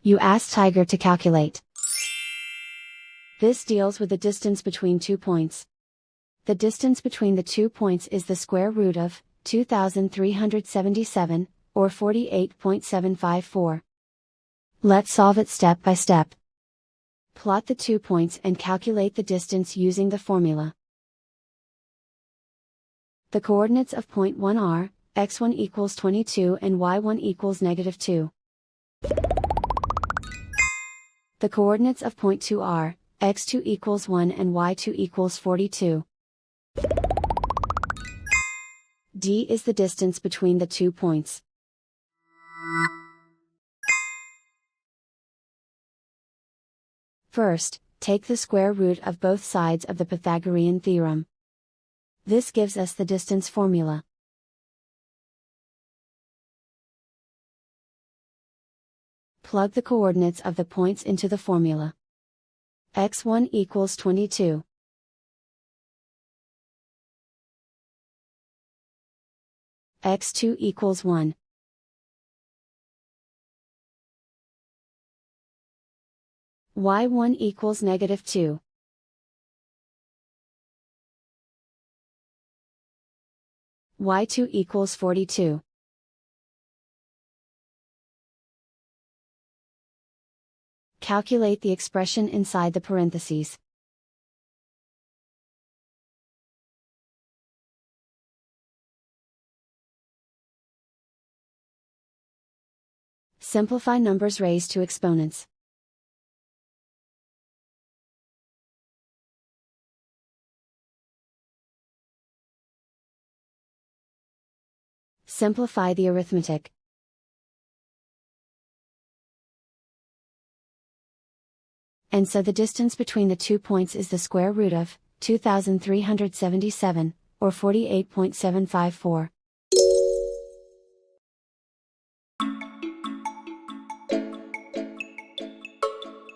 You ask Tiger to calculate. This deals with the distance between 2 points. The distance between the 2 points is the square root of 2377, or 48.754. Let's solve it step by step. Plot the 2 points and calculate the distance using the formula. The coordinates of point 1 are, x1 equals 22 and y1 equals -2. The coordinates of point 2 are, x2 equals 1 and y2 equals 42. D is the distance between the 2 points. First, take the square root of both sides of the Pythagorean theorem. This gives us the distance formula. Plug the coordinates of the points into the formula. x1 equals 22. x2 equals 1. y1 equals -2. y2 equals 42. Calculate the expression inside the parentheses. Simplify numbers raised to exponents. Simplify the arithmetic. And so the distance between the 2 points is the square root of 2377, or 48.754.